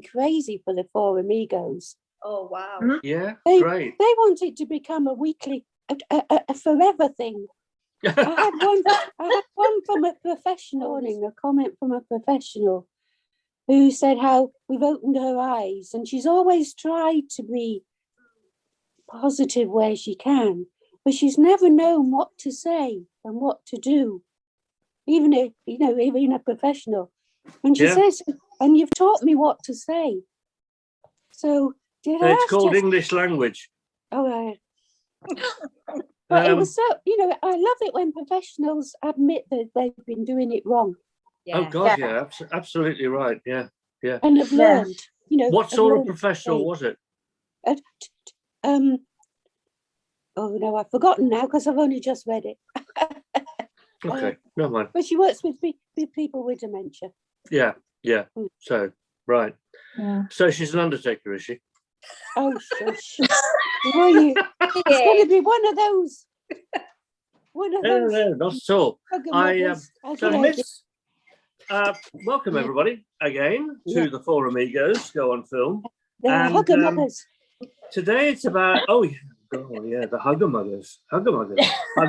crazy for the Four Amigos. Oh, wow. Yeah, They great. want it to become a weekly, a forever thing. I had one from a professional, a comment from a professional who said how we've opened her eyes, and she's always tried to be positive where she can, but she's never known what to say and what to do, even a professional. And she says, and you've taught me what to say. So it's called English language. All right. But it was so, I love it when professionals admit that they've been doing it wrong. Yeah. Oh God, yeah, absolutely right. Yeah. And have learned, What sort of professional was it? Oh no, I've forgotten now because I've only just read it. Okay, never mind. But she works with people with dementia. Yeah. So, right. Yeah. So she's an undertaker, is she? Oh, shush. It's going to be one of those. No, not at all. Welcome everybody again to the Four Amigos Go on Film. Today it's about the hugger-muggers. I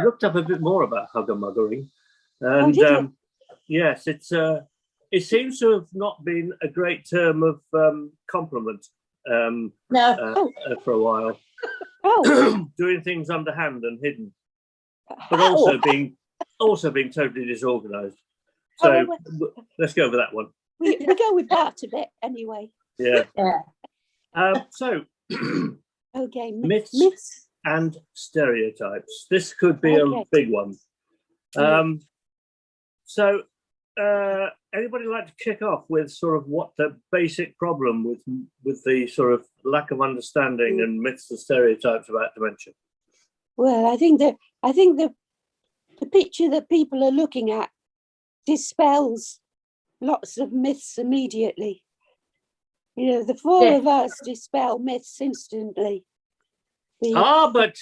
looked up a bit more about hugger-muggering, and yes, it seems to have not been a great term of compliment for a while. Doing things underhand and hidden, but also being totally disorganized. So let's go over that one. We go with that a bit anyway. Yeah. So okay, myths and stereotypes. This could be a big one. So anybody like to kick off with sort of what the basic problem with the sort of lack of understanding and myths and stereotypes about dementia? Well, I think the picture that people are looking at dispels lots of myths immediately. The four of us dispel myths instantly. But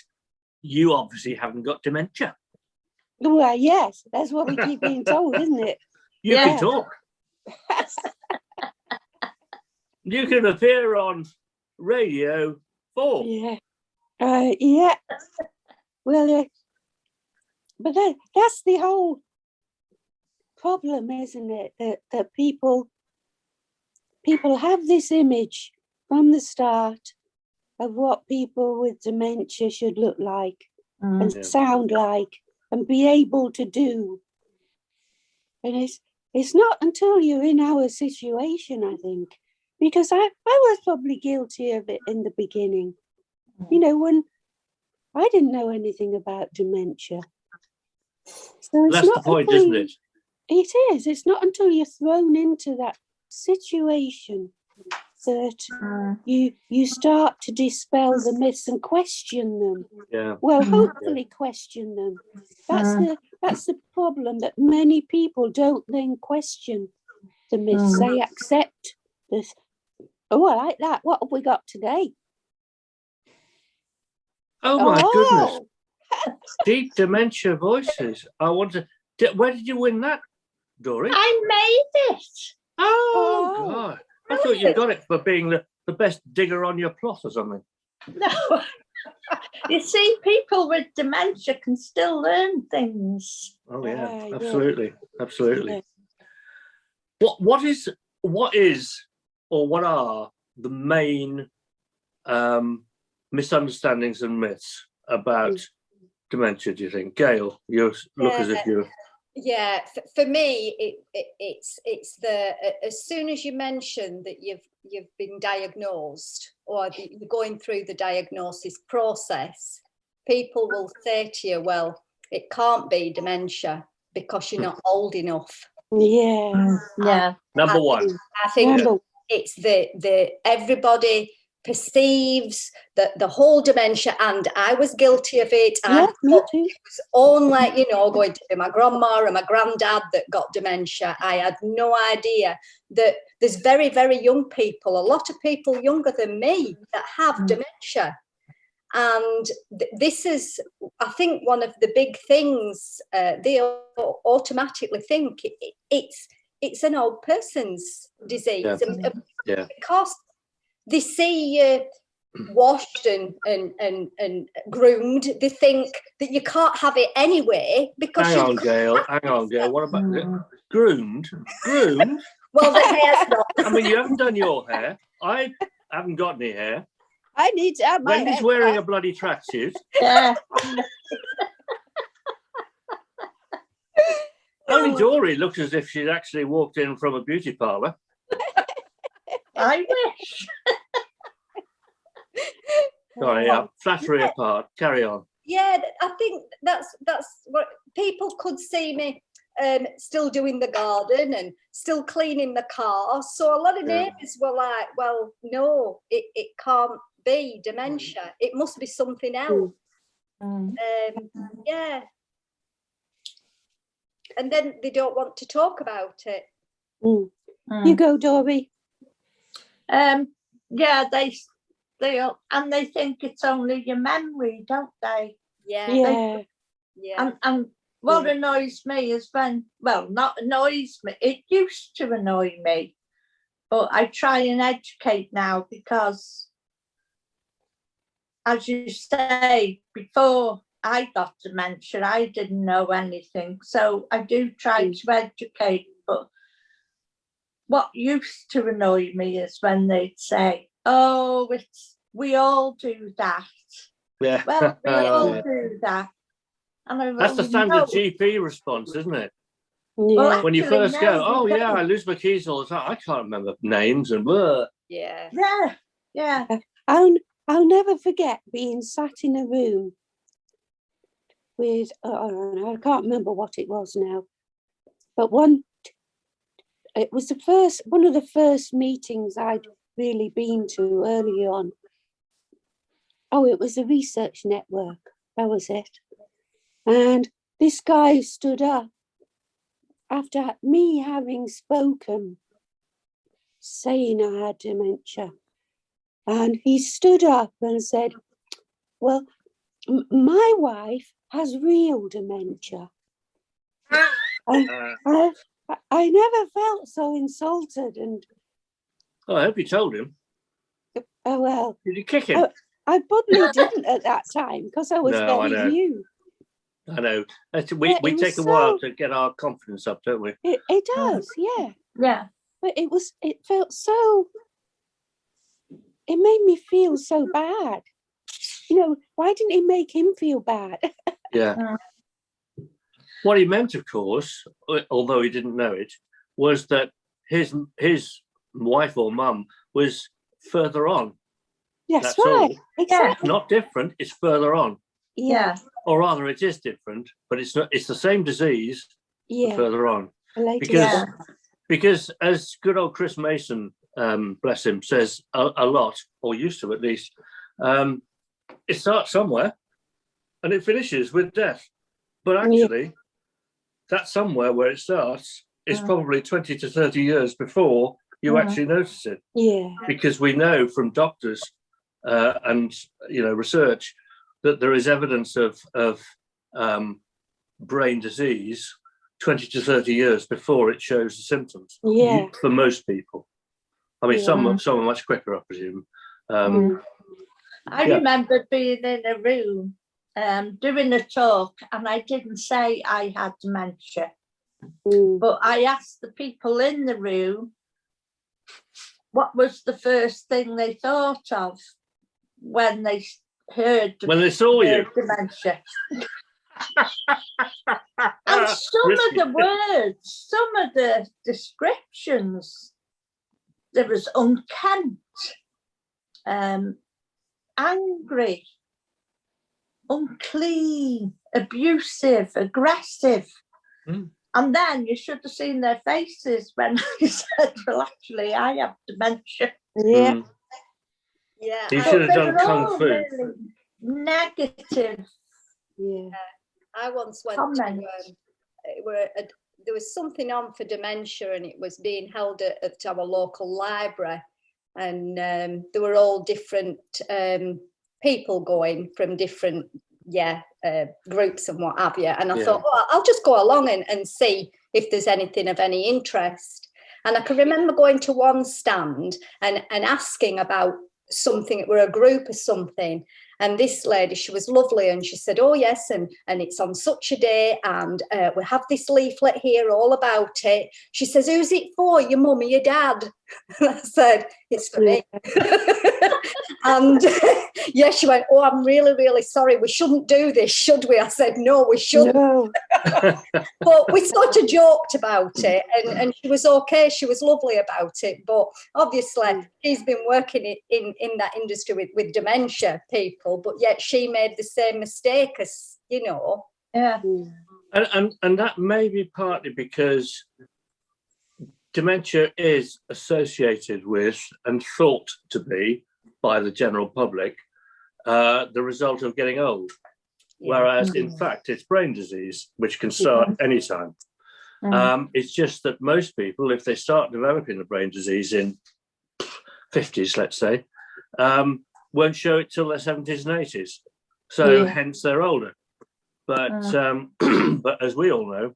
you obviously haven't got dementia. Well, yes, that's what we keep being told, isn't it? You can talk. You can appear on Radio 4. Yeah. Well, but that's the whole problem, isn't it? That people have this image from the start of what people with dementia should look like and sound like and be able to do. And it's not until you're in our situation, I think, because I was probably guilty of it in the beginning. When I didn't know anything about dementia. So that's the point, isn't it? It is. It's not until you're thrown into that situation that you start to dispel the myths and question them. Yeah. Well, hopefully question them. That's the problem, that many people don't then question the myths. They accept this. Oh, I like that. What have we got today? Oh my goodness. Deep dementia voices. Where did you win that, Dory? I made it. Oh God. I thought you got it for being the best digger on your plot or something. No. You see, people with dementia can still learn things. Oh yeah, absolutely. Yeah. What are the main misunderstandings and myths about dementia, do you think? Gail, you look as if you're... Yeah, for me, it's the as soon as you mention that you've been diagnosed or you're going through the diagnosis process, people will say to you, well, it can't be dementia because you're not old enough. Yeah. Number one. I think it's the everybody perceives that the whole dementia, and I was guilty of it. Yeah, me too. It was only, going to be my grandma and my granddad that got dementia. I had no idea that there's very, very young people, a lot of people younger than me that have dementia. And this is, I think, one of the big things. They automatically think it's an old person's disease. Yeah. And because they see you washed and groomed, they think that you can't have it anyway because Hang on, Gail. What about groomed? Groomed? Well, the hair's not. I mean, you haven't done your hair. I haven't got any hair. I need to have my Wendy's hair wearing cut. a bloody tracksuit. Yeah. Only Dory looks as if she'd actually walked in from a beauty parlour. I wish. Sorry, flattery apart. Carry on. Yeah, I think that's what people could see me still doing the garden and still cleaning the car. So a lot of neighbours were like, well, no, it can't be dementia. It must be something else. Yeah. And then they don't want to talk about it. You go, Dory. Yeah, they think it's only your memory, don't they? Yeah. And what annoys me is when, well, not annoys me, it used to annoy me, but I try and educate now because, as you say, before I got dementia, I didn't know anything. So I do try to educate, but what used to annoy me is when they'd say, oh, we all do that. Yeah. Well, we all do that. And that's the standard GP response, isn't it? Yeah. When you first no, go, oh yeah, I lose my keys all the time. I can't remember names and blah. Yeah. I'll never forget being sat in a room with, I can't remember what it was now, but it was one of the first meetings I'd really been to early on. Oh, it was the research network. That was it. And this guy stood up after me having spoken, saying I had dementia. And he stood up and said, well, my wife has real dementia. I never felt so insulted. And I hope you told him. oh well. Did you kick him? I probably didn't at that time because I was very new. I know. We take a while to get our confidence up, don't we? It does, yeah. Yeah. But it felt so, it made me feel so bad. You know, why didn't he make him feel bad? Yeah. What he meant, of course, although he didn't know it, was that his wife or mum was further on. That's right. All. Exactly. It's not different, it's further on. Yeah. Or rather, it is different, but it's not. It's the same disease, but further on. Because as good old Chris Mason, bless him, says a lot, or used to at least, it starts somewhere and it finishes with death. But actually, that somewhere where it starts is probably 20 to 30 years before you actually notice it. Yeah. Because we know from doctors and research that there is evidence of brain disease 20 to 30 years before it shows the symptoms. Yeah. For most people. I mean, some are much quicker, I presume. I remember being in a room doing a talk, and I didn't say I had dementia, but I asked the people in the room what was the first thing they thought of when they heard when they saw you. Dementia. And some of the words, some of the descriptions, there was unkempt, angry, unclean, abusive, aggressive. And then you should have seen their faces when I said, well, actually, I have dementia. Yeah. Yeah. You should have done kung fu. Really negative. Yeah. I once went to, there was something on for dementia, and it was being held at our local library, and there were all different people going from different groups and what have you, and I thought, well, I'll just go along and see if there's anything of any interest. And I can remember going to one stand and asking about something. We're a group or something. And this lady, she was lovely, and she said, oh yes, and it's on such a day, and we have this leaflet here all about it. She says, who's it for? Your mum or your dad? And I said, it's for me. And yeah, she went, oh, I'm really, really sorry. We shouldn't do this, should we? I said, no, we shouldn't. No. But we sort of joked about it, and she was okay. She was lovely about it. But obviously, she's been working in that industry with dementia people, but yet she made the same mistake as, you know. Yeah. And that may be partly because dementia is associated with and thought to be by the general public the result of getting old. Whereas in fact it's brain disease, which can start anytime. It's just that most people, if they start developing a brain disease in 50s, let's say, won't show it till their 70s and 80s. So hence they're older. But but as we all know,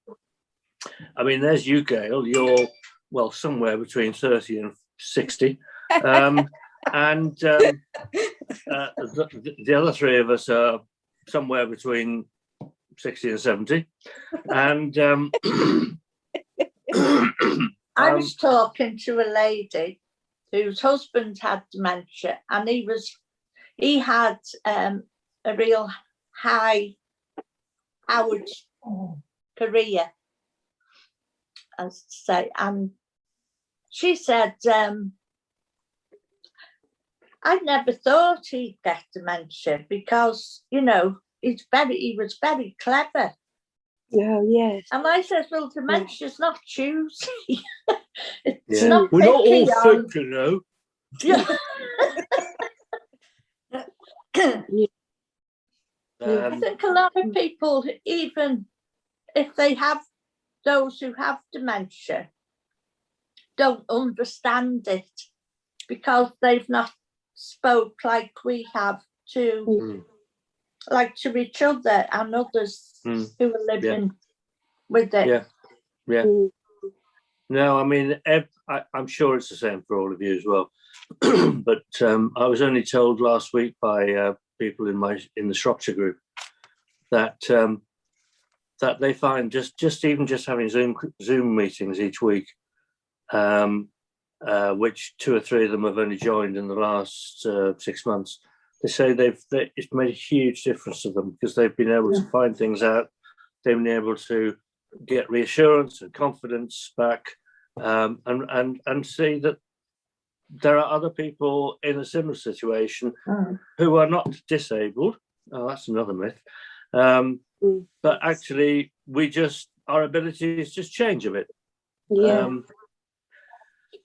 I mean, there's you, Gail, you're, well, somewhere between 30 and 60. And the other three of us are somewhere between 60 and 70. And I was talking to a lady whose husband had dementia, and he had a real high Howard career, as to say, and she said, I never thought he'd get dementia because, you know, he was very clever. Oh, yes. And I said, well, dementia's not choosy. It's yeah. not We're not all picky on- fit, you know. Yeah. I think a lot of people, even if they have those who have dementia, don't understand it because they've not spoke like we have to like to each other and others who are living with it. No, I mean, I'm sure it's the same for all of you as well. But I was only told last week by people in the Shropshire group that that they find just having Zoom meetings each week, which 2 or 3 of them have only joined in the last 6 months. They say it's made a huge difference to them because they've been able to find things out. They've been able to get reassurance and confidence back, and see that there are other people in a similar situation who are not disabled. Oh, that's another myth. But actually, our abilities just change a bit. So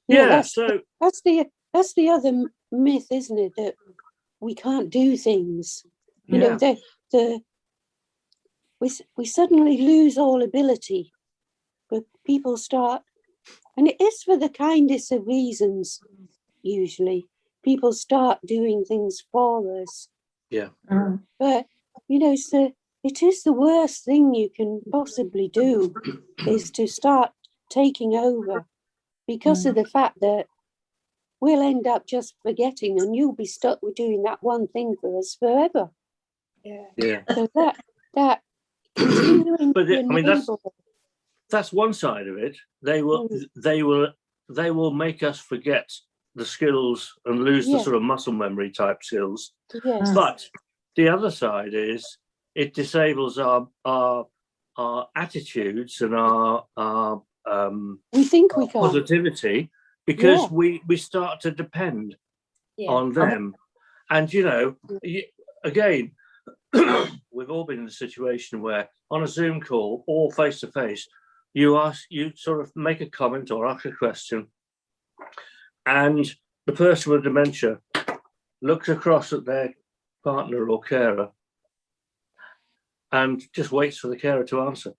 that's the other myth, isn't it? That we can't do things. You know, we suddenly lose all ability, but people start, and it is for the kindest of reasons. Usually, people start doing things for us. But you know, it is the worst thing you can possibly do, is to start taking over, because of the fact that we'll end up just forgetting, and you'll be stuck with doing that one thing for us forever. So that but I mean, that's one side of it. They will make us forget the skills and lose the sort of muscle memory type skills. But the other side is it disables our attitudes and our we think we can positivity, because we start to depend on them. And you know, again, we've all been in a situation where on a Zoom call or face to face, you sort of make a comment or ask a question, and the person with dementia looks across at their partner or carer and just waits for the carer to answer.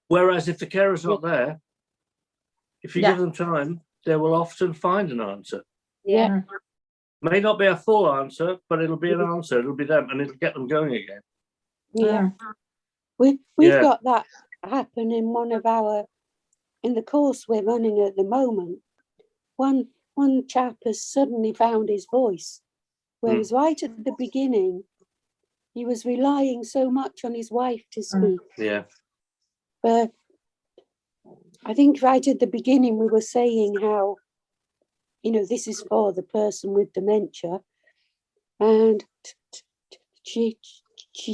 Whereas if the carer's not there, if you give them time, they will often find an answer. May not be a full answer, but it'll be an answer. It'll be them, and it'll get them going again. We've got that happen in one of our in the course we're running at the moment, one chap has suddenly found his voice, whereas right at the beginning, he was relying so much on his wife to speak. Yeah. But I think right at the beginning, we were saying how, you know, this is for the person with dementia. And she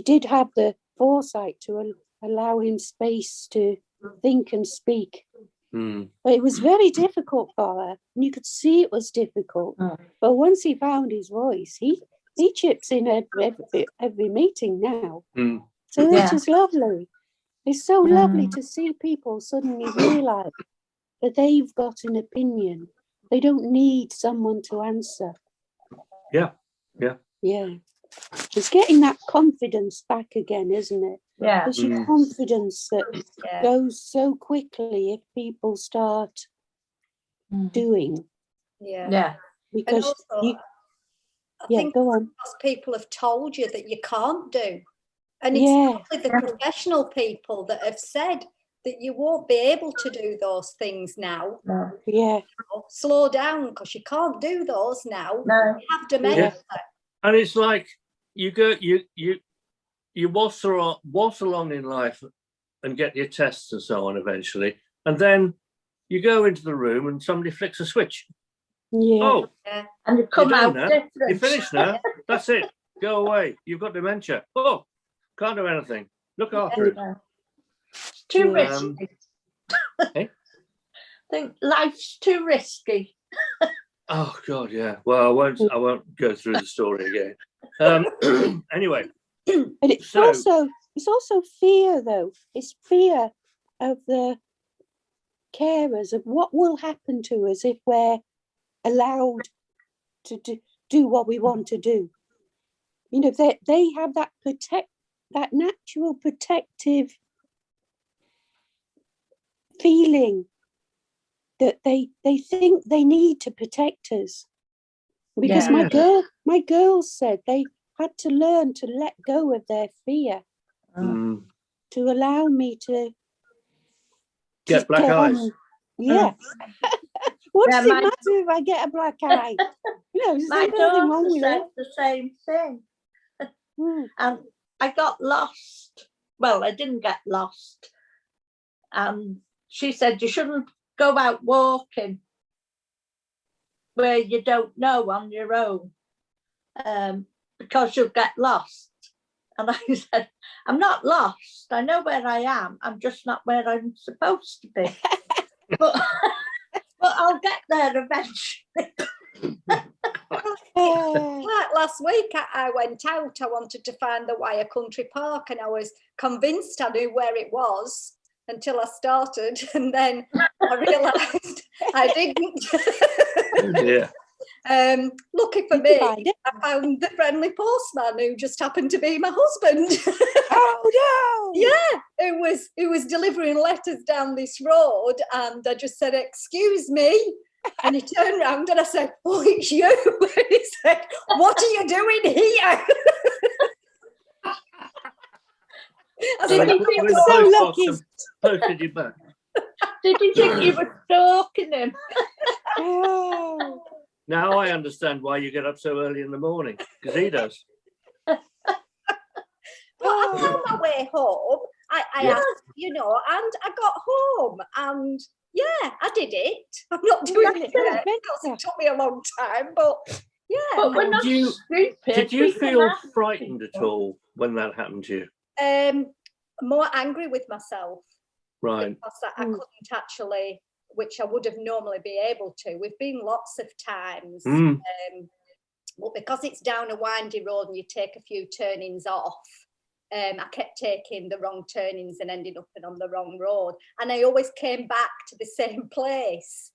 did have the foresight to allow him space to think and speak. But it was very difficult for her. And you could see it was difficult. But once he found his voice, he chips in every meeting now. So this is lovely. It's so lovely to see people suddenly realise that they've got an opinion. They don't need someone to answer. Yeah. It's getting that confidence back again, isn't it? Yeah. There's your confidence that goes so quickly if people start doing. Yeah. Because I think go on. most people have told you that you can't do. And it's only the professional people that have said that you won't be able to do those things now. Yeah. Slow down, because you can't do those now. No. You have dementia. And it's like you waltz along in life and get your tests and so on eventually, and then you go into the room and somebody flicks a switch. Yeah. And you come out different. You're finished now. That's it. Go away. You've got dementia. Oh, can't do anything. Look after it. It's too risky. Eh? I think life's too risky. Oh God, yeah. Well, I won't go through the story again. Anyway, and it's also fear, though. It's fear of the carers, of what will happen to us if we're allowed to do what we want to do. You know, they have that natural protective feeling that they think they need to protect us. Because my girls said they had to learn to let go of their fear to allow me to get black eyes. Yeah. What does it matter if I get a black eye? You know, there's my nothing wrong daughter with said it. the same thing. And I got lost. Well, I didn't get lost. And she said you shouldn't go out walking where you don't know on your own, because you'll get lost. And I said, I'm not lost. I know where I am. I'm just not where I'm supposed to be. but I'll get there eventually. Like last week, I went out. I wanted to find the Wire Country Park, and I was convinced I knew where it was until I started, and then I realised I didn't. Yeah. Lucky for me, I found the friendly postman who just happened to be my husband. Oh no! Yeah, it was delivering letters down this road, and I just said, "Excuse me," and he turned around and I said, "Oh, it's you." And he said, "What are you doing here?" Did you think so lucky? Posted you back. Did you think you were stalking him? Oh. Now I understand why you get up so early in the morning, because he does. But I found my way home. I asked, you know, and I got home, and yeah, I did it. I'm not doing it yet because it took me a long time, but yeah. But we're not stupid. Did you People feel are frightened at people. all when that happened to you? More angry with myself. Right. Because I couldn't actually, which I would have normally be able to. We've been lots of times, but because it's down a windy road and you take a few turnings off, I kept taking the wrong turnings and ending up on the wrong road. And I always came back to the same place.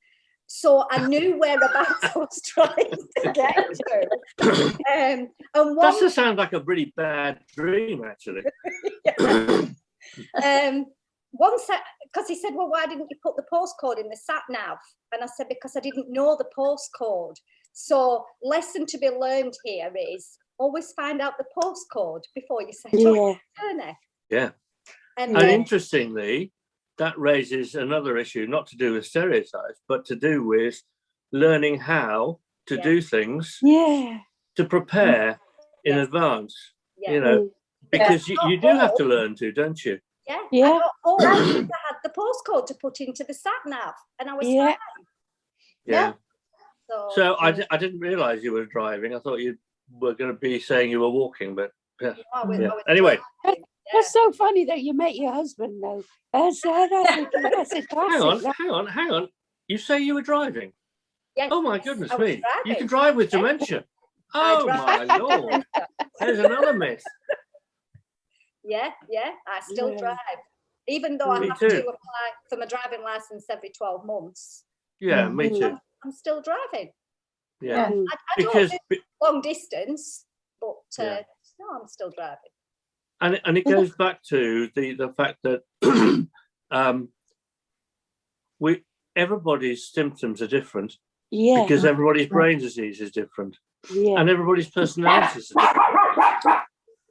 So I knew whereabouts I was trying to get to. And that does sound like a really bad dream, actually. Once, because he said, well, why didn't you put the postcode in the sat nav? And I said, because I didn't know the postcode. So lesson to be learned here is always find out the postcode before you set off your journey. Yeah. And interestingly, that raises another issue, not to do with stereotypes, but to do with learning how to do things to prepare in advance, you know, because you do have to learn to, don't you? Yeah. I got home, I had the postcode to put into the sat nav, and I was fine. Yeah. So I Mm. didn't realise you were driving. I thought you were going to be saying you were walking, but I was anyway. driving, That's so funny that you met your husband, though. That's a classic. Hang on. You say you were driving? Yes, Oh my goodness I was me! driving. You can drive with dementia. Oh my lord! There's another myth. Yeah, I still drive, even though I have to apply for my driving license every 12 months. Yeah, me too. I'm still driving. Yeah, I don't do long distance, but no, I'm still driving. And it goes back to the fact that everybody's symptoms are different. Yeah. Because everybody's brain disease is different. Yeah. And everybody's personalities are different.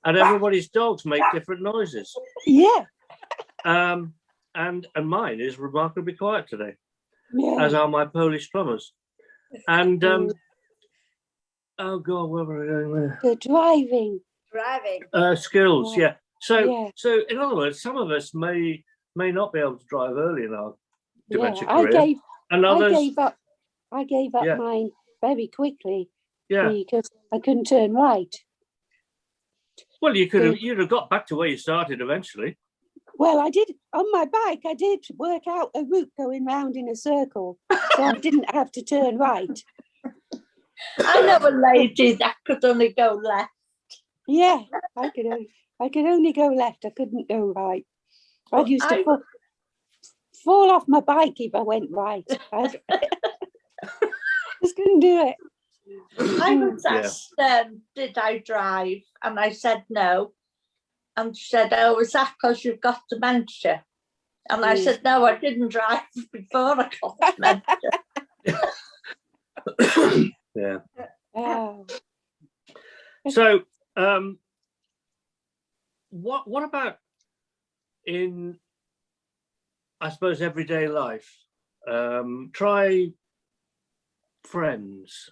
And everybody's dogs make different noises. Yeah. And mine is remarkably quiet today. Yeah. As are my Polish plumbers. And oh God, where were we going there? The driving. Skills, yeah. So in other words, some of us may not be able to drive early in our dementia career. I gave up mine very quickly because I couldn't turn right. Well, you'd have got back to where you started eventually. Well, I did on my bike. I did work out a route going round in a circle, so I didn't have to turn right. I know a lady that could only go left. Yeah, I could only go left. I couldn't go right. I used to fall off my bike if I went right. I just couldn't do it. I was asked, did I drive? And I said no. And she said, oh, is that because you've got dementia? And I said, no, I didn't drive before I got dementia. Yeah. Oh. So, what about in, I suppose, everyday life? Try friends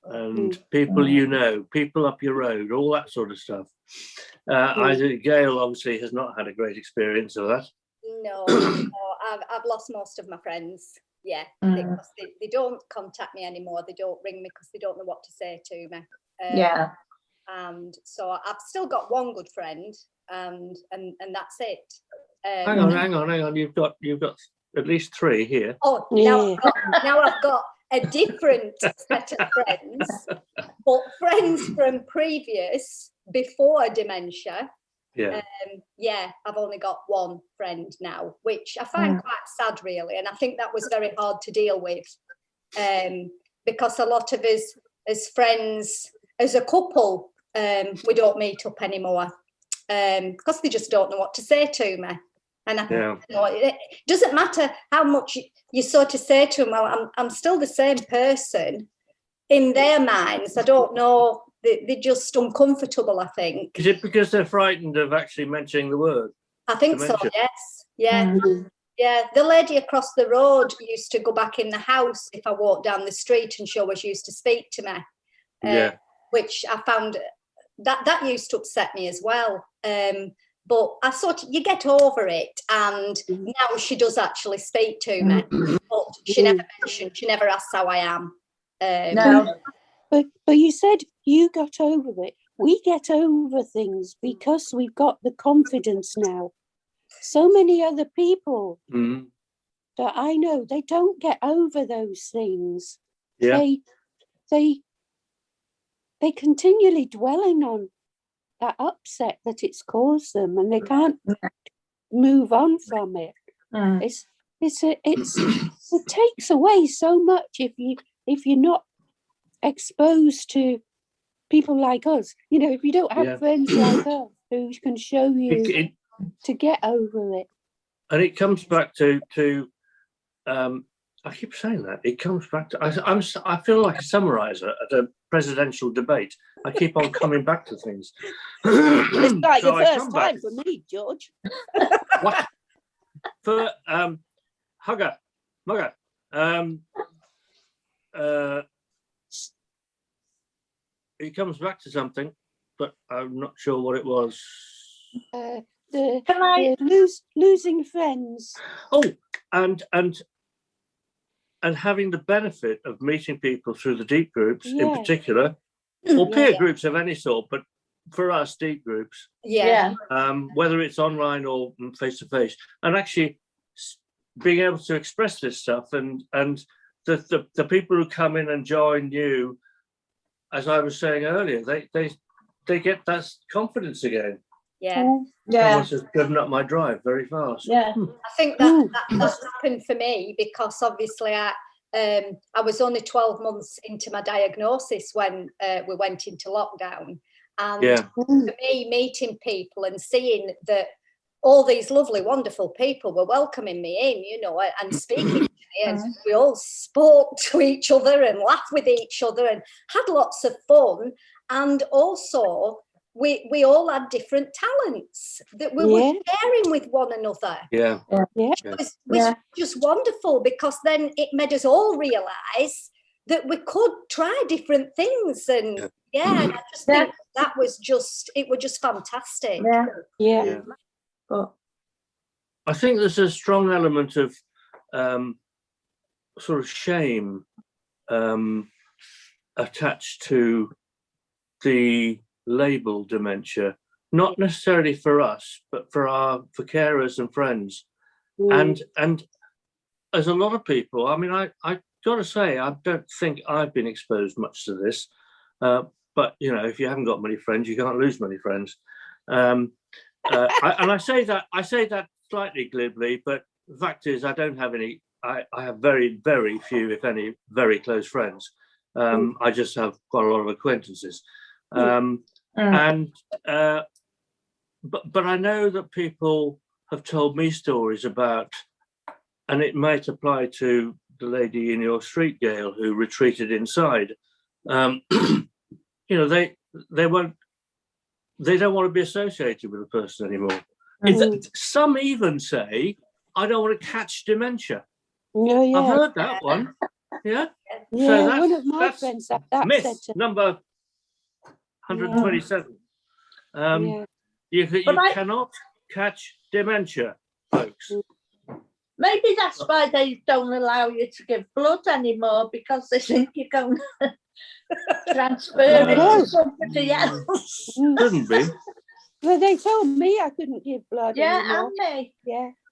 and people you know, people up your road, all that sort of stuff. Gail obviously has not had a great experience of that. No, I've lost most of my friends. Yeah, because they don't contact me anymore. They don't ring me because they don't know what to say to me. And so I've still got one good friend, and that's it. Hang on. You've got at least three here. Oh, now I've got a different set of friends, but friends from previous, before dementia. I've only got one friend now, which I find quite sad, really, and I think that was very hard to deal with, because a lot of us as friends, as a couple, we don't meet up anymore because they just don't know what to say to me. And it doesn't matter how much you sort of say to them, well, I'm still the same person. In their minds, I don't know, they're just uncomfortable, I think. Is it because they're frightened of actually mentioning the word? I think dementia? So, yes. Yeah. Yeah, the lady across the road used to go back in the house if I walked down the street, and she always used to speak to me, which I found that used to upset me as well. But I you get over it, and now she does actually speak to me, but she never asks how I am. No. But you said you got over it. We get over things because we've got the confidence now. So many other people that I know, they don't get over those things. Yeah. They continually dwelling on that upset that it's caused them, and they can't move on from it. It takes away so much if you're not exposed to people like us. You know, if you don't have friends like us who can show you to get over it. And it comes back to I keep saying that. It comes back to I feel like a summariser at a presidential debate. I keep on coming back to things. It's like the first time for me, George. What? for Hugger, Mugger. He comes back to something, but I'm not sure what it was. Losing friends. Oh, and having the benefit of meeting people through the deep groups in particular, or peer groups of any sort, but for us, deep groups. Whether it's online or face to face, and actually being able to express this stuff, and the people who come in and join you, as I was saying earlier, they get that confidence again. Someone has given up my drive very fast. I think that has happened for me, because obviously I was only 12 months into my diagnosis when we went into lockdown, and for me, meeting people and seeing that all these lovely, wonderful people were welcoming me in, you know, and speaking to me, and we all spoke to each other and laughed with each other and had lots of fun, and also we all had different talents that we were sharing with one another. It was just wonderful, because then it made us all realise that we could try different things, and I just think that was just fantastic. But I think there's a strong element of sort of shame attached to the label dementia, not necessarily for us, but for carers and friends. And as a lot of people, I mean, I got to say, I don't think I've been exposed much to this, but you know, if you haven't got many friends, you can't lose many friends. I say that slightly glibly, but the fact is, I don't have any. I have very, very few, if any, very close friends. I just have quite a lot of acquaintances. But I know that people have told me stories about, and it might apply to the lady in your street, Gail, who retreated inside. You know, they don't want to be associated with the person anymore. Some even say, I don't want to catch dementia. I've heard that one. So one of my friends that myth number 127. You cannot catch dementia, folks. Maybe that's why they don't allow you to give blood anymore, because they think you're going to transfer it to somebody else. Couldn't be. Well, they told me I couldn't give blood anymore. And me.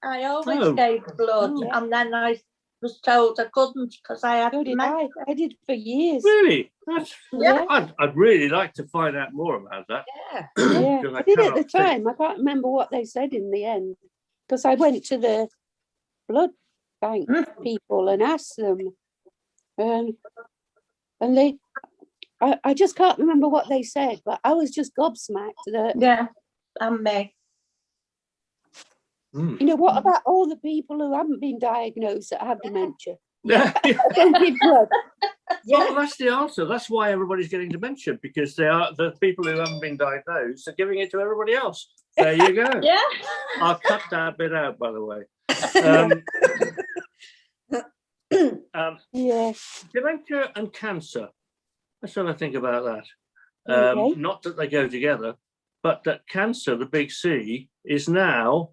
I always Oh. gave blood, and then I was told I couldn't because I had dementia. I did for years. Really? I'd really like to find out more about that. I did at the time. I can't remember what they said in the end, because I went to the blood bank people and asked them, and they, I just can't remember what they said, but I was just gobsmacked that And me. you know, what about all the people who haven't been diagnosed that have dementia? Yeah. Don't give blood. Well, that's the answer. That's why everybody's getting dementia, because the people who haven't been diagnosed are giving it to everybody else. There you go. I'll cut that bit out, by the way. Dementia and cancer. Let's have a think about that. Not that they go together, but that cancer, the big C, is now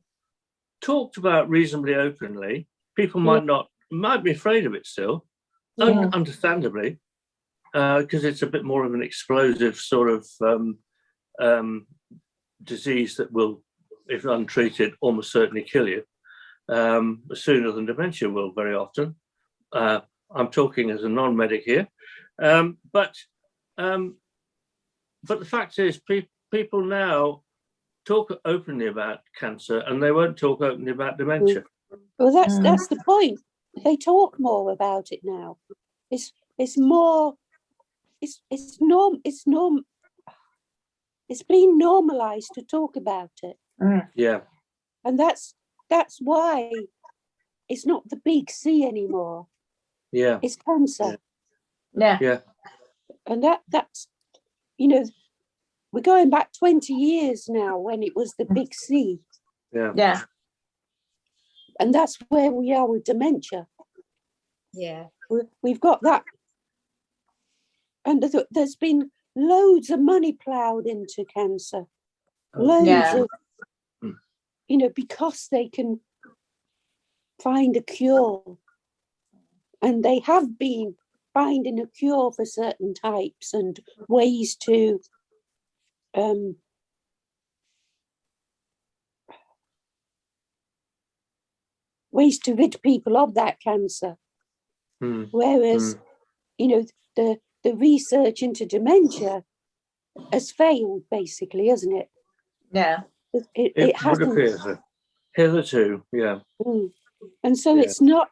talked about reasonably openly. People might be afraid of it still, understandably, because it's a bit more of an explosive sort of disease that will, if untreated, almost certainly kill you sooner than dementia will very often. I'm talking as a non-medic here, but the fact is, people now talk openly about cancer, and they won't talk openly about dementia. Well, that's the point. They talk more about it now. It's more. It's been normalized to talk about it. And that's why it's not the big C anymore. It's cancer. And that's, you know, we're going back 20 years now when it was the big C. And that's where we are with dementia. Yeah. We've got that. And there's been loads of money ploughed into cancer. Loads of, you know, because they can find a cure. And they have been finding a cure for certain types and ways to rid people of that cancer. Whereas, you know, the research into dementia has failed, basically, hasn't it? Yeah. It would hasn't. appear so. Hitherto, yeah. And so it's not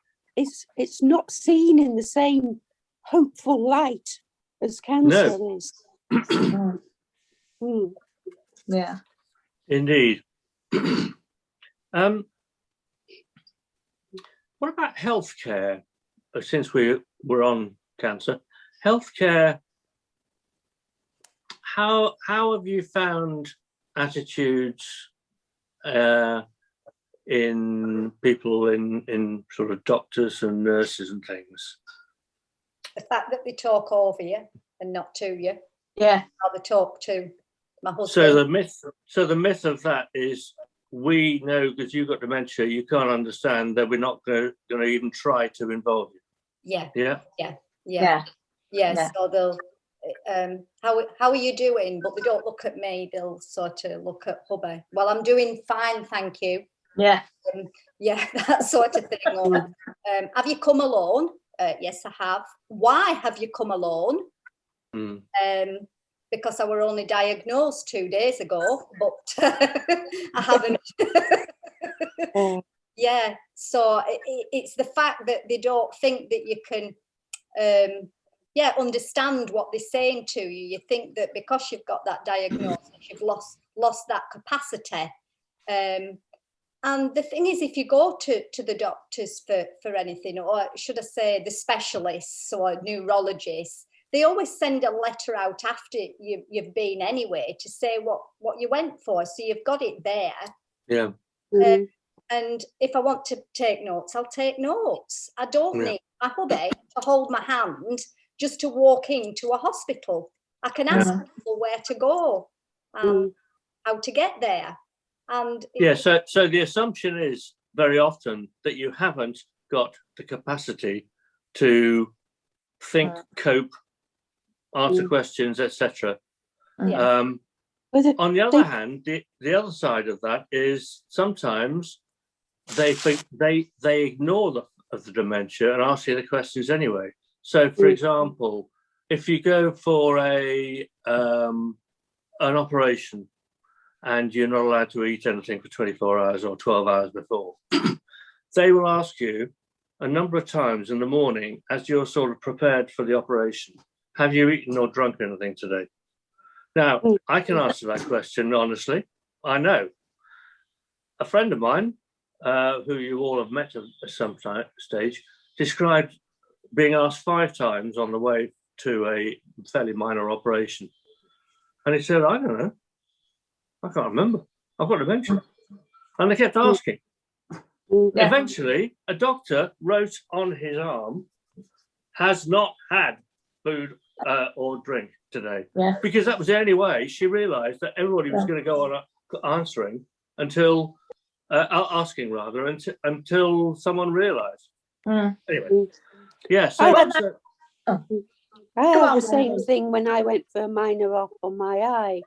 seen in the same hopeful light as cancer is. Yeah. Indeed. What about healthcare? Since we're on cancer, healthcare. How have you found attitudes in people in sort of doctors and nurses and things? The fact that they talk over you and not to you. Yeah. How they talk to my husband. So the myth of that is, we know because you've got dementia, you can't understand that we're not going to even try to involve you. Yeah. So they'll how are you doing? But they don't look at me. They'll sort of look at hubby. Well, I'm doing fine, thank you. Yeah. That sort of thing. Or, have you come alone? Yes, I have. Why have you come alone? Because I were only diagnosed 2 days ago, but I haven't. Yeah, so it's the fact that they don't think that you can understand what they're saying to you. You think that because you've got that diagnosis, you've lost that capacity. And the thing is, if you go to the doctors for anything, or should I say the specialists or neurologists, they always send a letter out after you've been anyway to say what you went for. So you've got it there. Yeah. And if I want to take notes, I'll take notes. I don't need my hubby to hold my hand just to walk into a hospital. I can ask people where to go and how to get there. And so the assumption is very often that you haven't got the capacity to think, cope, answer questions, etc. On the other hand, the other side of that is sometimes they think they ignore the dementia and ask you the questions anyway. So, for example, if you go for an operation and you're not allowed to eat anything for 24 hours or 12 hours before, they will ask you a number of times in the morning as you're sort of prepared for the operation, have you eaten or drunk anything today? Now, I can answer that question honestly. I know. A friend of mine, who you all have met at some stage, described being asked 5 times on the way to a fairly minor operation. And he said, I don't know. I can't remember. I've got dementia. And they kept asking. Eventually, a doctor wrote on his arm, has not had food or drink today. Because that was the only way she realised that everybody was going to go on answering until, asking rather, until someone realised. Anyway, so I had the same thing when I went for a minor op on my eye.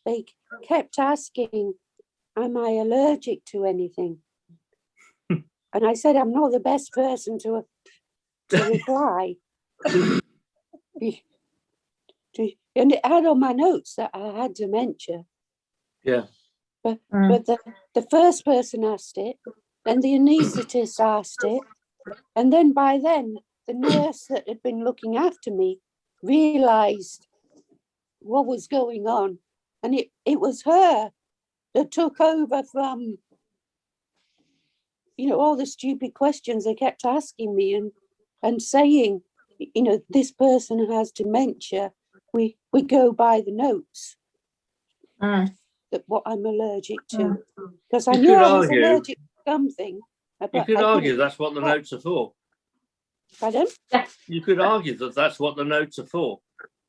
They kept asking, am I allergic to anything? And I said, I'm not the best person to reply. And it had on my notes that I had dementia. But the first person asked it, then the anaesthetist asked it, and then by then the nurse that had been looking after me realised what was going on, and it was her that took over from, all the stupid questions they kept asking me and saying, this person has dementia. We go by the notes that what I'm allergic to, because I knew I was allergic. something. You could argue that's what the notes are for. Pardon? You could argue that that's what the notes are for.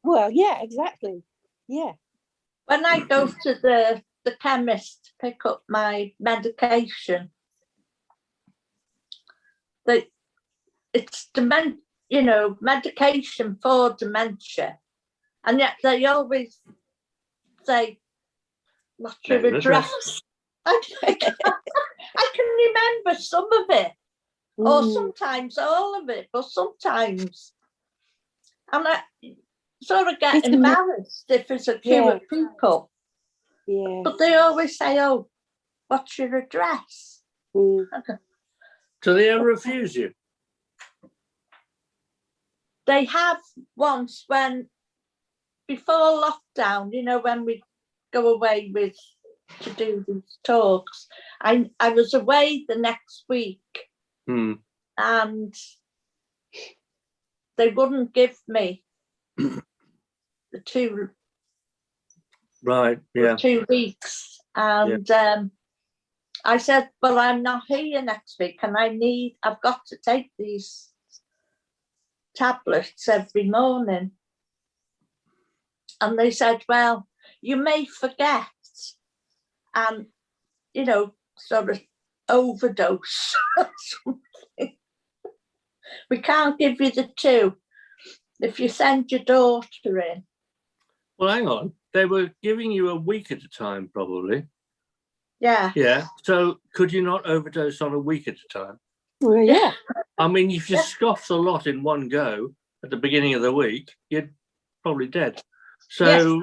Well, yeah, exactly. Yeah. When I go to the chemist to pick up my medication, it's medication for dementia, and yet they always say, "What's your address?" I can remember some of it, or sometimes all of it, but sometimes, and I sort of get embarrassed if it's a queue of people. Yeah. But they always say, "Oh, what's your address?" Okay. Do they ever refuse you? They have once before lockdown, when we go away to do these talks. I was away the next week, and they wouldn't give me the 2 weeks, and I said, "Well, I'm not here next week, and I've got to take these tablets every morning." And they said, "Well, you may forget, and sort of overdose or something. We can't give you the 2 if you send your daughter in." Well, hang on. They were giving you a week at a time, probably. Yeah. Yeah. So could you not overdose on a week at a time? Well, yeah. I mean, if you scoffed a lot in one go at the beginning of the week, you're probably dead. So,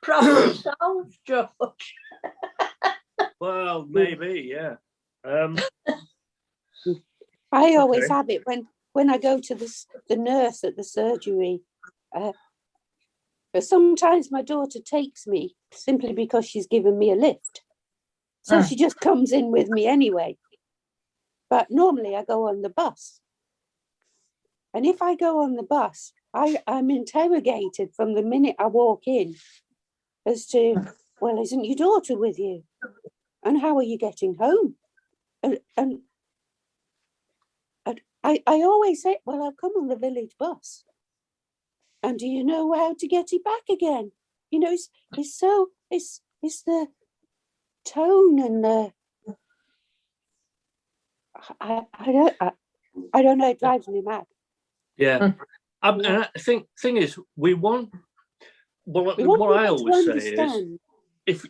Problem solved, George. Well, maybe, yeah. I always have it when I go to the nurse at the surgery. But sometimes my daughter takes me simply because she's given me a lift. So she just comes in with me anyway. But normally I go on the bus. And if I go on the bus, I'm interrogated from the minute I walk in as to, well, isn't your daughter with you? And how are you getting home? And I always say, well, I've come on the village bus. And do you know how to get it back again? It's the tone and the I don't know, it drives me mad. Yeah. And I think thing is, we want what I always say is,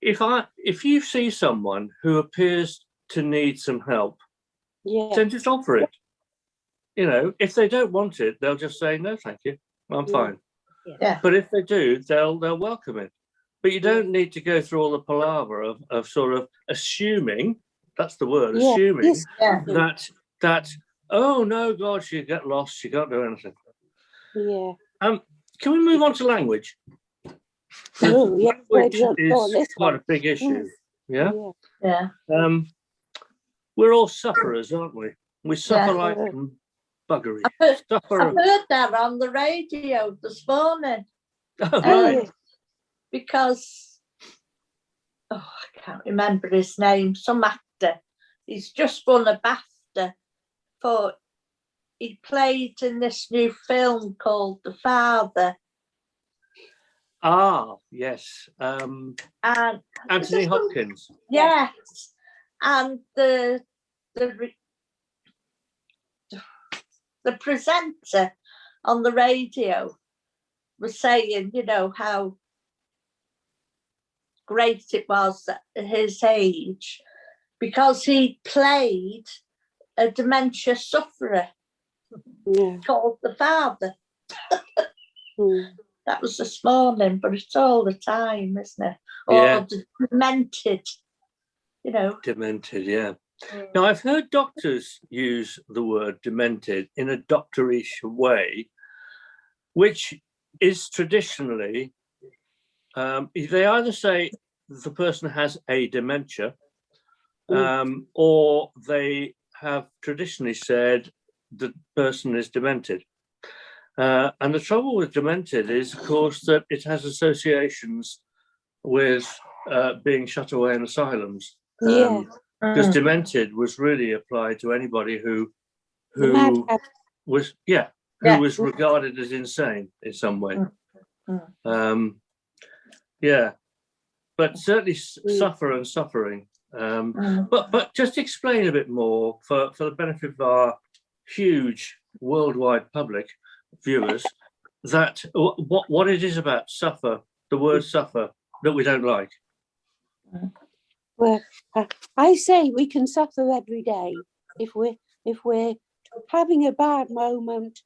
if you see someone who appears to need some help, then just offer it. If they don't want it, they'll just say, "No, thank you, I'm fine." Yeah. But if they do, they'll welcome it. But you don't need to go through all the palaver of sort of assuming, that's the word, assuming that, oh no, God, she get lost, she can't do anything. Yeah. Can we move on to language? Oh, yeah. Language is quite a big issue. Yeah? Yeah. We're all sufferers, aren't we? We suffer like buggery. I heard that on the radio this morning. Oh, right. Because, I can't remember his name, some actor. He's just won a BAFTA he played in this new film called The Father. Ah, yes. And Anthony Hopkins. Yes. And the presenter on the radio was saying, how great it was at his age because he played a dementia sufferer called The Father. That was this morning, but it's all the time, isn't it? Or demented, Demented, yeah. Now, I've heard doctors use the word demented in a doctorish way, which is traditionally, they either say the person has a dementia, or they have traditionally said the person is demented. And the trouble with demented is, of course, that it has associations with being shut away in asylums. Yeah. Because demented was really applied to anybody who Madcap. was was regarded as insane in some way. But certainly suffering. But just explain a bit more for the benefit of our huge worldwide public viewers that what it is about the word suffer that we don't like. Well, I say we can suffer every day. If we're having a bad moment,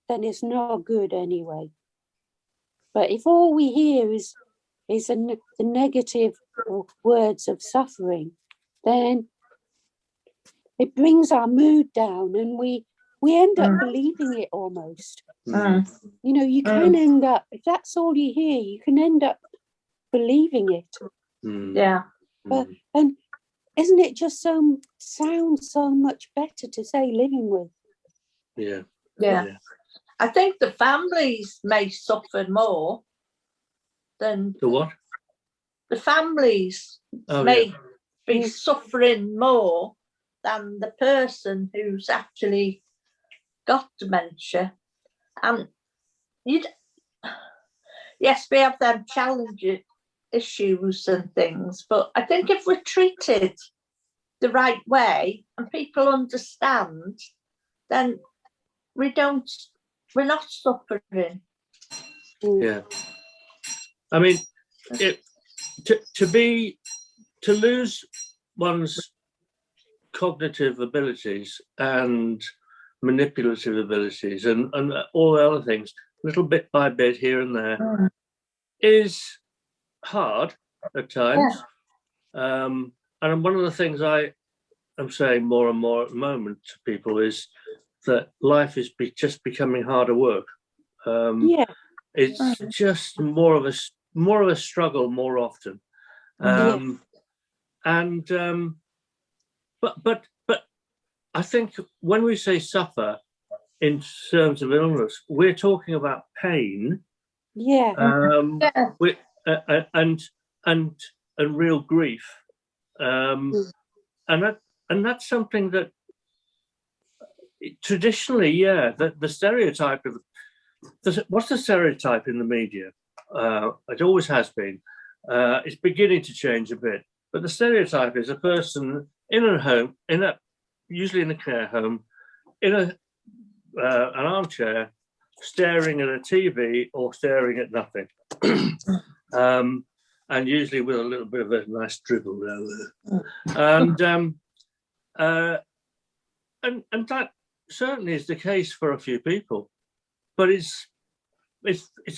then it's not good anyway. But if all we hear is the negative words of suffering, then it brings our mood down, and we end up believing it almost. You know, you can end up, if that's all you hear, you can end up believing it. But and isn't it just sounds so much better to say living with? Yeah. I think the families may suffer more than the what? The families may be suffering more than the person who's actually got dementia. And yes, we have them challenging issues and things, but I think if we're treated the right way and people understand, then we're not suffering. Yeah. I mean, to lose one's cognitive abilities and manipulative abilities and all the other things, little bit by bit here and there, is hard at times. And one of the things I am saying more and more at the moment to people is that life is just becoming harder work. It's just more of a struggle more often. But I think when we say suffer in terms of illness, we're talking about pain. And real grief. And that's something that traditionally, the stereotype of what's the stereotype in the media? It always has been. It's beginning to change a bit, but the stereotype is a person in a home, usually in a care home, in an armchair, staring at a TV or staring at nothing, and usually with a little bit of a nice dribble down there, and that certainly is the case for a few people, but it's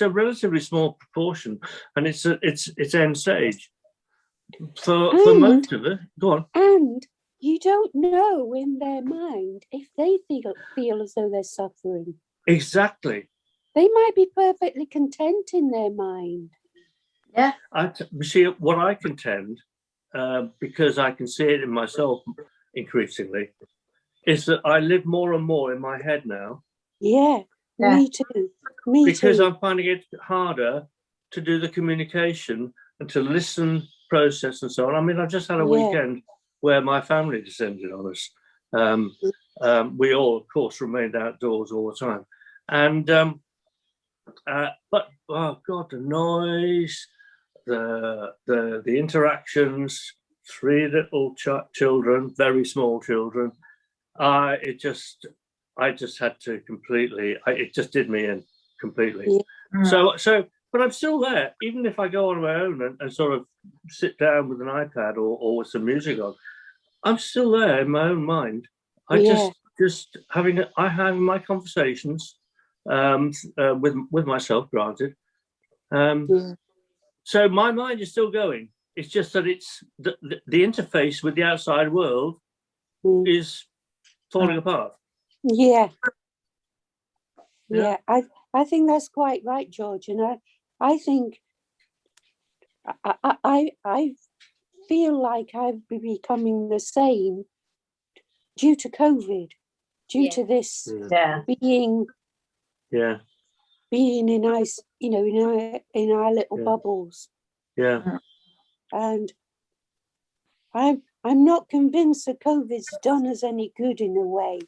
a relatively small proportion, and it's end stage for most of it. Go on. And you don't know in their mind if they feel as though they're suffering. Exactly. They might be perfectly content in their mind. Yeah. See, what I contend, because I can see it in myself increasingly, is that I live more and more in my head now. Yeah. Me too. Because I'm finding it harder to do the communication and to listen, process, and so on. I mean, I've just had a weekend where my family descended on us. We all, of course, remained outdoors all the time. And but oh God, the noise, the interactions, 3 little children, very small children. I just had to completely. It just did me in completely. So, but I'm still there, even if I go on my own and sort of sit down with an iPad or with some music on. I'm still there in my own mind. I just having my conversations with myself, granted. So my mind is still going. It's just that it's the interface with the outside world is falling apart. Yeah. I think that's quite right, George. And I think I feel like I've been becoming the same due to COVID, due to this being in ice, in our little bubbles. Yeah. And I'm not convinced that COVID's done us any good in a way.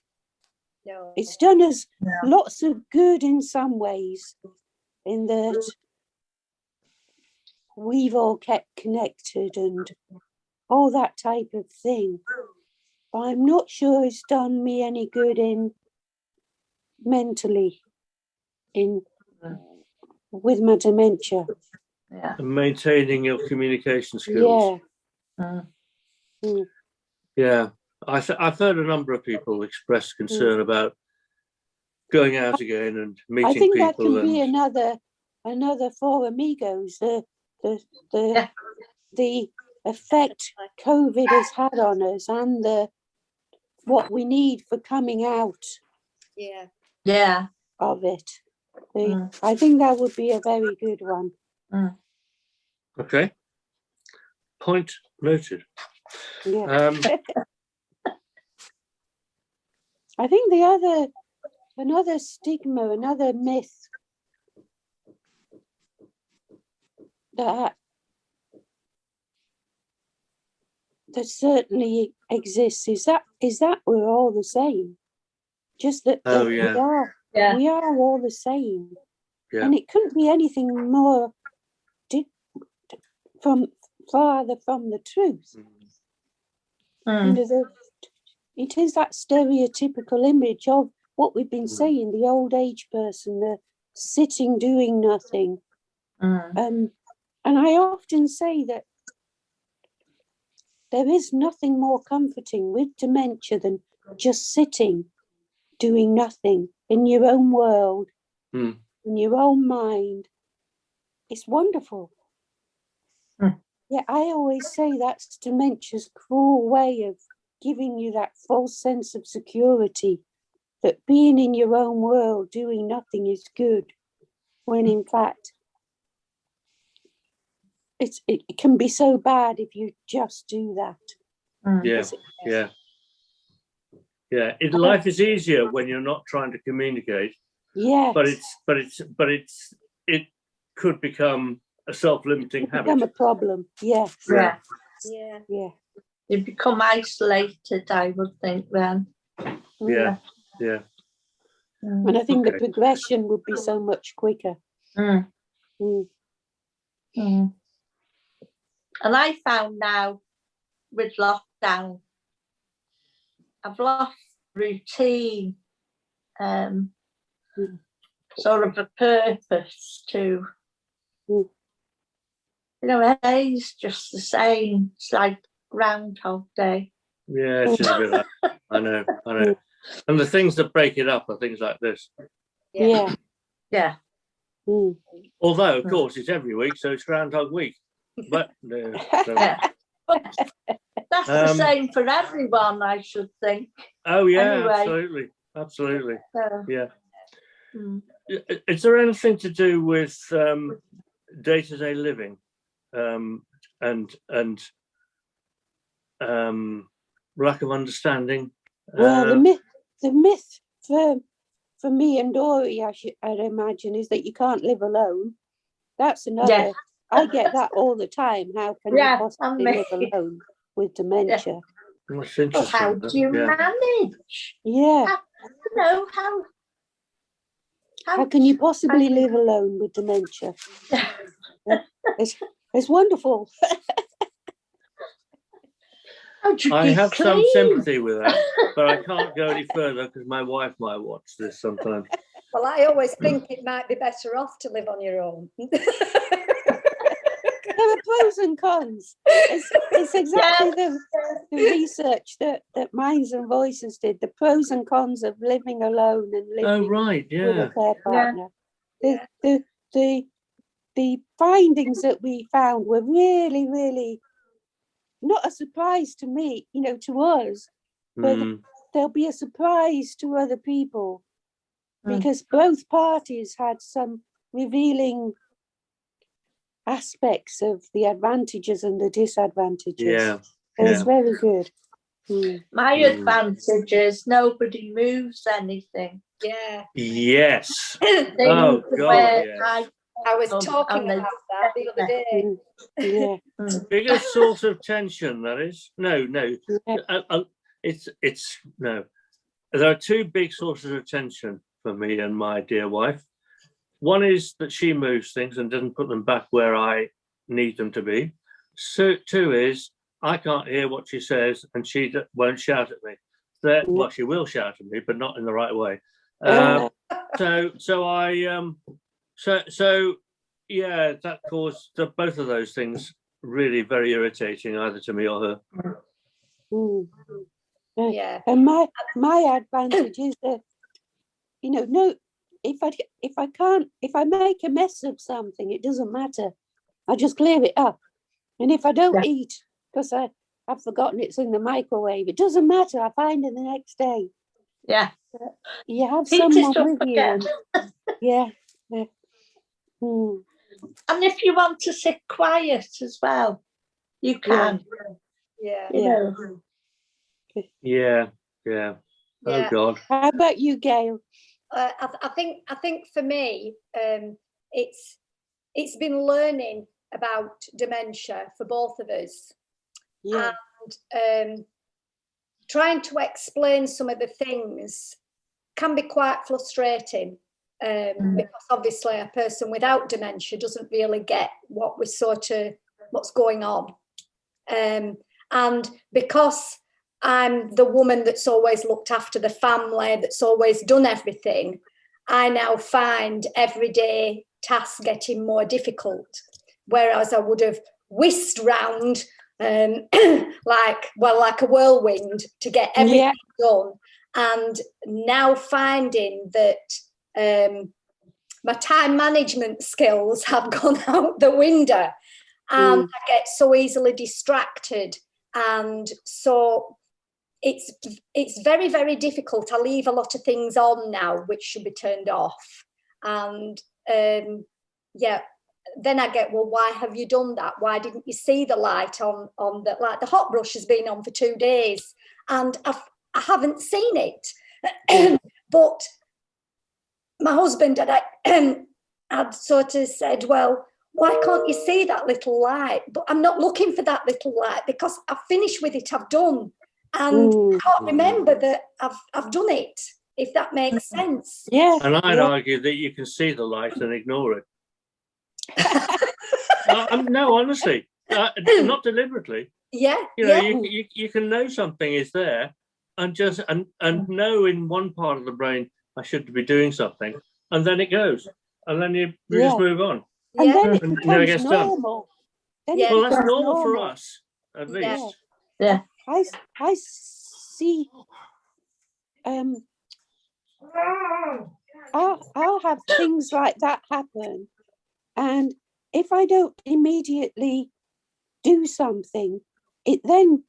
No. It's done us lots of good in some ways, in that we've all kept connected and all that type of thing. But I'm not sure it's done me any good in mentally with my dementia. Yeah. And maintaining your communication skills. Yeah. Yeah. I've heard a number of people express concern about going out again and meeting I think people. that can be another for Amigos. The effect COVID has had on us, and what we need for coming out of it. I think that would be a very good one. Okay. Point noted. Yeah. I think another stigma, another myth that certainly exists is that we're all the same. Just that, we are all the same. Yeah. And it couldn't be anything more farther from the truth. You know, it is that stereotypical image of what we've been saying, the old age person, the sitting doing nothing. And I often say that there is nothing more comforting with dementia than just sitting doing nothing in your own world, in your own mind. It's wonderful. Yeah, I always say that's dementia's cruel way of giving you that false sense of security, that being in your own world doing nothing is good, when in fact it can be so bad if you just do that. Life is easier when you're not trying to communicate. Yeah, but it could become a self-limiting habit. Become a problem. Yes. Yeah. You become isolated, I would think then. Yeah. And I think the progression would be so much quicker. And I found now with lockdown, I've lost routine, sort of a purpose to, it's just the same. It's like Groundhog Day. Yeah, it's just a bit like, I know. And the things that break it up are things like this. Yeah. Although, of course, it's every week, so it's Groundhog Week. But that's the same for everyone, I should think. Oh yeah, anyway. absolutely. Yeah. Is there anything to do with day-to-day living and lack of understanding? Well, the myth for me and Dory, I'd imagine, is that you can't live alone. That's another. Yeah. I get that all the time. How can you possibly live alone with dementia? That's interesting. How do you manage? Yeah. How can you possibly live alone with dementia? It's wonderful. I have some sympathy with that, but I can't go any further because my wife might watch this sometime. Well, I always think it might be better off to live on your own. There are pros and cons. It's exactly the research that Minds and Voices did. The pros and cons of living alone and living with a care partner. The findings that we found were really, really not a surprise to me, to us, but they'll be a surprise to other people, because both parties had some revealing aspects of the advantages and the disadvantages. It's very good. My advantage is nobody moves anything. Yes. I I was talking and they- about that the other day. Yeah. Biggest source of tension, that is. No. Yeah. It's no. There are two big sources of tension for me and my dear wife. One is that she moves things and doesn't put them back where I need them to be. So two is I can't hear what she says and she won't shout at me. Well, she will shout at me, but not in the right way. So yeah, that caused both of those things really very irritating, either to me or her. Yeah. And my advantage is that, no, if I make a mess of something, it doesn't matter. I just clear it up. And if I don't eat because I've forgotten it's in the microwave, it doesn't matter. I find it the next day. Yeah. You have Heat it someone up with you. again. Yeah. Mm. And if you want to sit quiet as well, you can. Yeah. You know. Yeah. Oh God. How about you, Gail? I think for me, it's been learning about dementia for both of us, and trying to explain some of the things can be quite frustrating, because obviously a person without dementia doesn't really get what's going on, and because I'm the woman that's always looked after the family, that's always done everything, I now find everyday tasks getting more difficult, whereas I would have whisked round like a whirlwind to get everything done. And now finding that my time management skills have gone out the window, and I get so easily distracted, and so it's very, very difficult. I leave a lot of things on now which should be turned off, and then I get, well, why have you done that? Why didn't you see the light on the, like, the hot brush has been on for 2 days and I haven't seen it. But my husband had sort of said, well, why can't you see that little light? But I'm not looking for that little light because I've finished with it, I've done. And I can't remember that I've done it, if that makes sense. Yeah. And I'd argue that you can see the light and ignore it. No, honestly, not deliberately. Yeah. You can know something is there, and just and know in one part of the brain I should be doing something, and then it goes, and then you just move on. And then it And never becomes gets done. normal. Well, that's normal for us, at least. Yeah. I see. I'll have things like that happen, and if I don't immediately do something, it then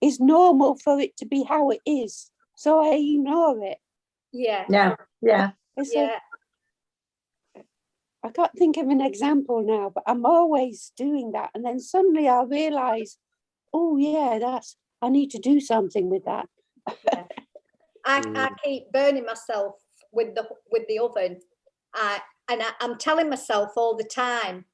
is normal for it to be how it is. So I ignore it. Yeah. I can't think of an example now, but I'm always doing that, and then suddenly I realise, oh yeah, I need to do something with that. I keep burning myself with the oven, and I'm telling myself all the time,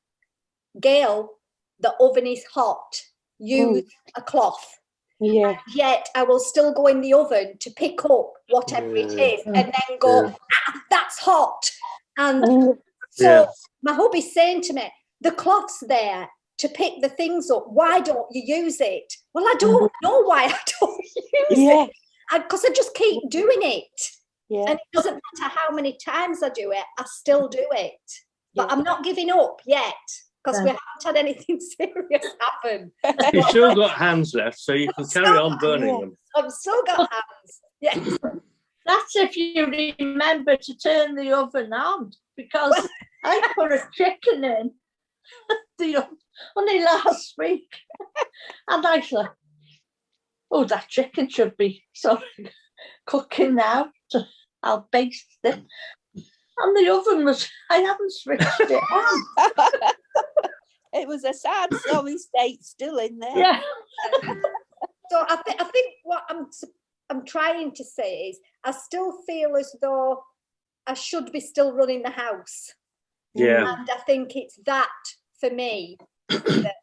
Gail, the oven is hot. Use a cloth. Yeah. And yet I will still go in the oven to pick up whatever it is, and then go, that's hot. And so my hubby's saying to me, the cloth's there to pick the things up. Why don't you use it? Well, I don't know why I don't use it. Because I just keep doing it. Yeah. And it doesn't matter how many times I do it, I still do it. But I'm not giving up yet, because we haven't had anything serious happen. You've still got hands left, so you can carry on burning them. I've still got hands. Yes. That's if you remember to turn the oven on, because I put a chicken in the oven only last week, and I thought, oh, that chicken should be cooking now. I'll baste it. And the oven I haven't switched it on. It was a sad, sorry state still in there. Yeah. So I think what I'm trying to say is I still feel as though I should be still running the house. Yeah. And I think it's that for me that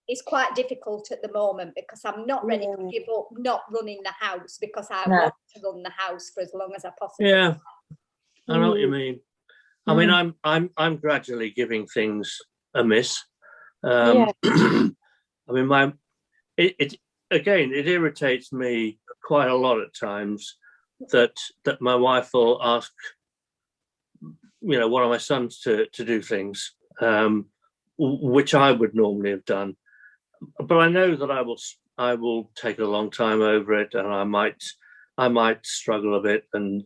is quite difficult at the moment, because I'm not ready to give up not running the house, because I want to run the house for as long as I possibly Yeah. can. I know what you mean. I mean, I'm gradually giving things a miss. I mean, it again, it irritates me quite a lot at times that my wife will ask, one of my sons to do things, which I would normally have done, but I know that I will take a long time over it, and I might struggle a bit and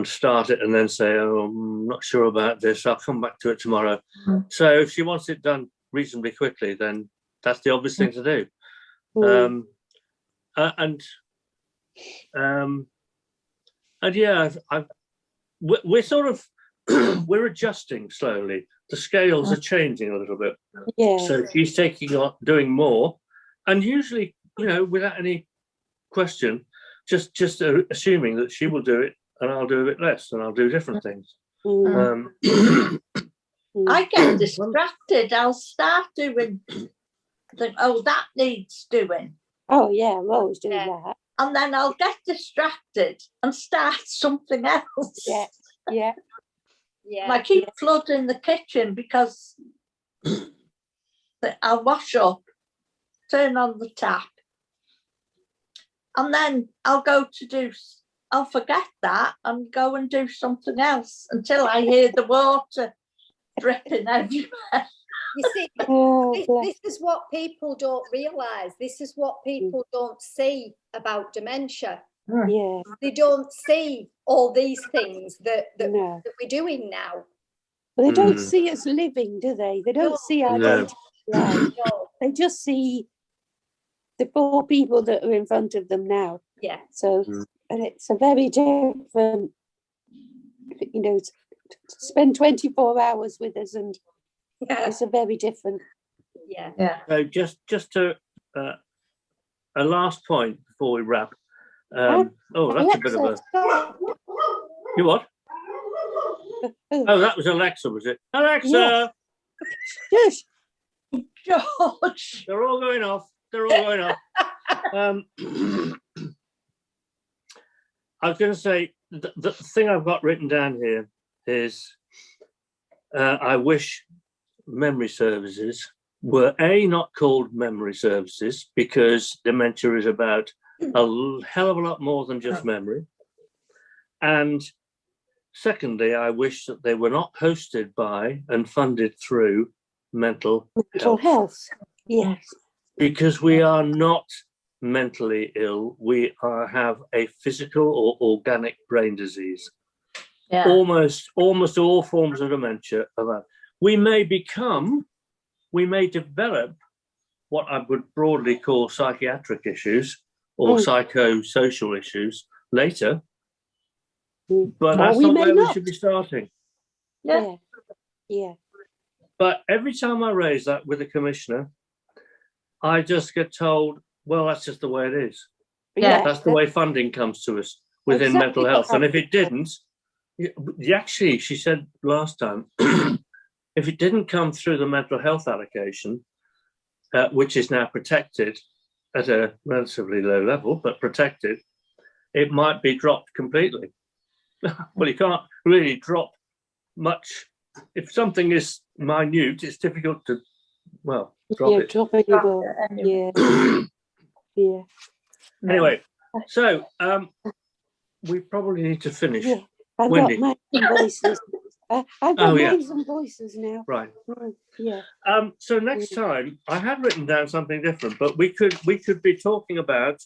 start it and then say, oh, I'm not sure about this, I'll come back to it tomorrow. So if she wants it done reasonably quickly, then that's the obvious thing to do. And yeah, we're sort of we're adjusting slowly. The scales are changing a little bit. So she's doing more, and usually, without any question, just assuming that she will do it and I'll do a bit less, and I'll do different things. I get distracted. I'll start doing that needs doing. Oh yeah, I'm always doing that. And then I'll get distracted and start something else. Yeah. And I keep flooding the kitchen because I'll wash up, turn on the tap, and then I'll forget that and go and do something else until I hear the water dripping everywhere. You see, this is what people don't realise. This is what people don't see about dementia. Yeah. They don't see all these things that we're doing now. Well, they don't see us living, do they? They don't see our life. They just see the poor people that are in front of them now. Yeah. So, and it's a very different, to spend 24 hours with us, and it's a very different. Yeah. So just to a last point before we wrap. That's a bit of a. You what? Oh, that was Alexa, was it? Alexa! Yes. George! They're all going off. I was going to say, the thing I've got written down here is I wish memory services were not called memory services, because dementia is about a hell of a lot more than just memory. And secondly, I wish that they were not hosted by and funded through mental health. Yes. Because we are not mentally ill. We have a physical or organic brain disease. Yeah. Almost all forms of dementia are that. We may develop what I would broadly call psychiatric issues or psychosocial issues later, but that's not where we should be starting. Yeah. But every time I raise that with a commissioner, I just get told, well, that's just the way it is. Yeah. That's the way funding comes to us within mental health. And if it didn't, actually, she said last time, if it didn't come through the mental health allocation, which is now protected at a relatively low level, but protected, it might be dropped completely. Well, you can't really drop much. If something is minute, it's difficult to, drop it. Drop it. Yeah. Anyway, so we probably need to finish. Yeah. I've Wendy. got my voices. I've got names and voices now. Right. Yeah. So next time, I had written down something different, but we could be talking about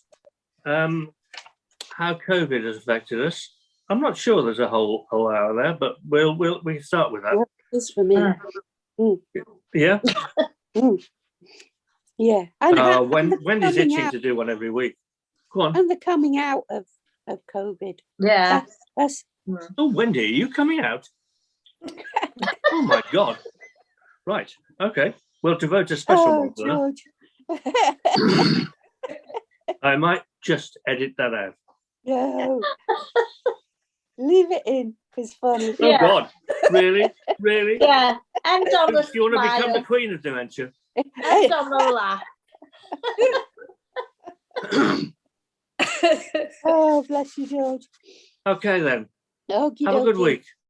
how COVID has affected us. I'm not sure there's a whole hour there, but we can start with that. Well, it's for me. Yeah. Yeah. And Wendy's itching to do one every week. Go on. And the coming out of COVID. Yeah. That's Oh, Wendy, are you coming out? Oh my God. Right. Okay. We'll devote a special one for George. that. I might just edit that out. No. Leave it in. It's funny. Oh Yeah. God, really, really? Yeah, end on a Do you want to become the smile, queen of dementia? end on a laugh. Oh, bless you, George. Okay then. Okie Have a good dokie. week.